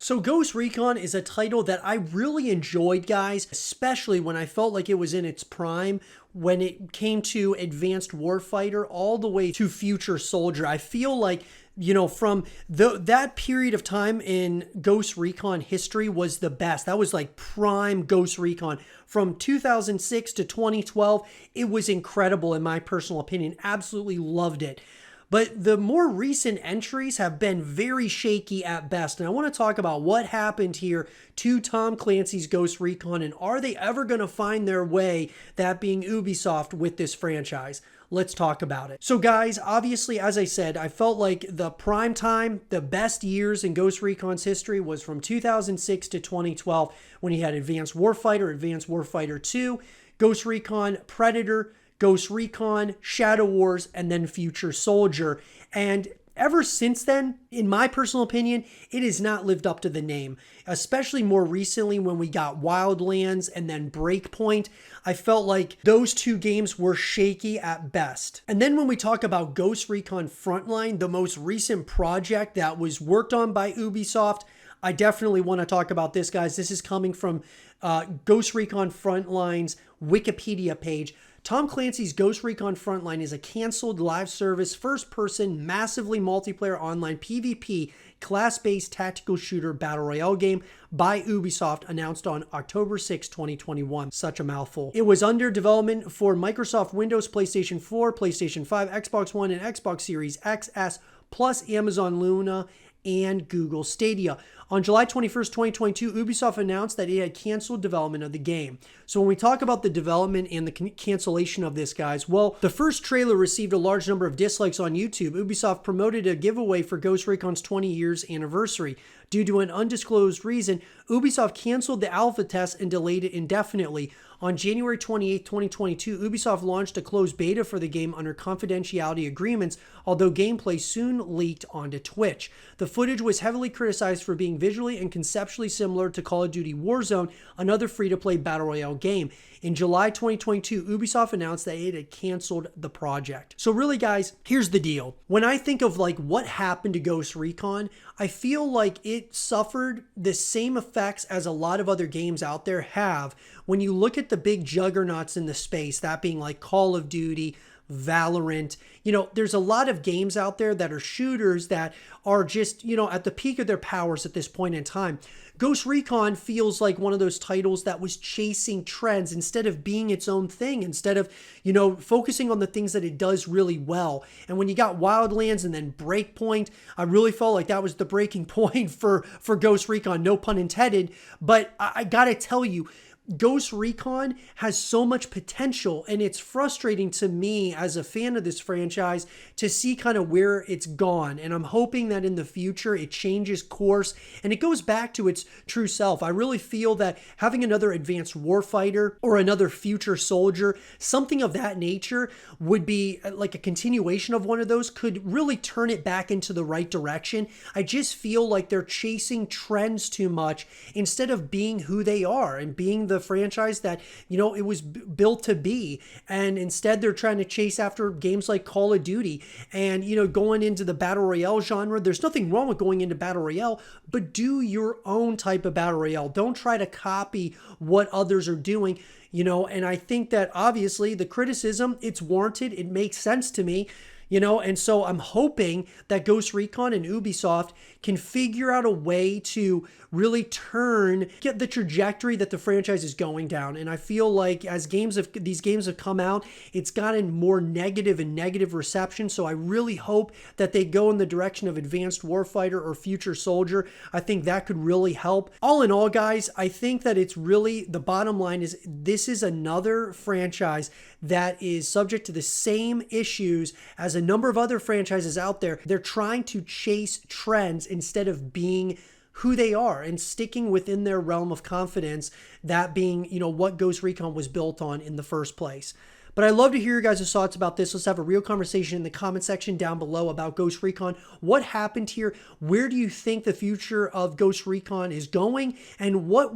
So Ghost Recon is a title that I really enjoyed, guys, especially when I felt like it was in its prime, when it came to Advanced Warfighter all the way to Future Soldier. I feel like, from that period of time in Ghost Recon history was the best. That was like prime Ghost Recon. From 2006 to 2012, it was incredible in my personal opinion. Absolutely loved it. But the more recent entries have been very shaky at best. And I want to talk about what happened here to Tom Clancy's Ghost Recon, and are they ever going to find their way, that being Ubisoft, with this franchise? Let's talk about it. So guys, obviously, as I said, I felt like the prime time, the best years in Ghost Recon's history was from 2006 to 2012, when he had Advanced Warfighter 2, Ghost Recon Predator, Ghost Recon, Shadow Wars, and then Future Soldier. And ever since then, in my personal opinion, it has not lived up to the name, especially more recently when we got Wildlands and then Breakpoint. I felt like those two games were shaky at best. And then when we talk about Ghost Recon Frontline, the most recent project that was worked on by Ubisoft, I definitely want to talk about this, guys. This is coming from Ghost Recon Frontline's Wikipedia page. Tom Clancy's Ghost Recon Frontline is a canceled live service, first-person, massively multiplayer online PvP, class-based tactical shooter battle royale game by Ubisoft, announced on October 6, 2021. Such a mouthful. It was under development for Microsoft Windows, PlayStation 4, PlayStation 5, Xbox One, and Xbox Series XS, plus Amazon Luna and Google Stadia. On July 21st, 2022, Ubisoft announced that it had canceled development of the game. So when we talk about the development and the cancellation of this, guys, well, the first trailer received a large number of dislikes on YouTube. Ubisoft promoted a giveaway for Ghost Recon's 20 years anniversary. Due to an undisclosed reason, Ubisoft canceled the alpha test and delayed it indefinitely. On January 28, 2022, Ubisoft launched a closed beta for the game under confidentiality agreements, although gameplay soon leaked onto Twitch. The footage was heavily criticized for being visually and conceptually similar to Call of Duty Warzone, another free-to-play battle royale game. In July 2022, Ubisoft announced that it had canceled the project. So really, guys, here's the deal. When I think of like what happened to Ghost Recon, I feel like it suffered the same effects as a lot of other games out there have. When you look at the big juggernauts in the space, that being like Call of Duty, Valorant, there's a lot of games out there that are shooters that are just, at the peak of their powers at this point in time. Ghost Recon feels like one of those titles that was chasing trends instead of being its own thing, instead of, focusing on the things that it does really well. And when you got Wildlands and then Breakpoint, I really felt like that was the breaking point for Ghost Recon, no pun intended. But I gotta tell you, Ghost Recon has so much potential, and it's frustrating to me as a fan of this franchise to see kind of where it's gone. And I'm hoping that in the future it changes course and it goes back to its true self. I really feel that having another Advanced Warfighter or another Future Soldier, something of that nature, would be like a continuation of one of those, could really turn it back into the right direction. I just feel like they're chasing trends too much instead of being who they are and being the franchise that it was built to be. And instead they're trying to chase after games like Call of Duty and going into the battle royale genre. There's nothing wrong with going into battle royale, but do your own type of battle royale. Don't try to copy what others are doing. And I think that obviously the criticism, it's warranted. It makes sense to me. And so I'm hoping that Ghost Recon and Ubisoft can figure out a way to really get the trajectory that the franchise is going down. And I feel like as these games have come out, it's gotten more negative and negative reception. So I really hope that they go in the direction of Advanced Warfighter or Future Soldier. I think that could really help. All in all, guys, I think that it's really, the bottom line is this is another franchise that is subject to the same issues as a number of other franchises out there. They're trying to chase trends instead of being who they are and sticking within their realm of confidence, that being, what Ghost Recon was built on in the first place. But I'd love to hear your guys' thoughts about this. Let's have a real conversation in the comment section down below about Ghost Recon. What happened here? Where do you think the future of Ghost Recon is going? And what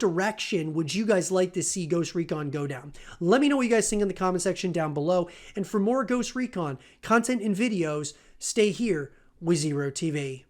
direction would you guys like to see Ghost Recon go down? Let me know what you guys think in the comment section down below. And for more Ghost Recon content and videos, stay here with zrotv.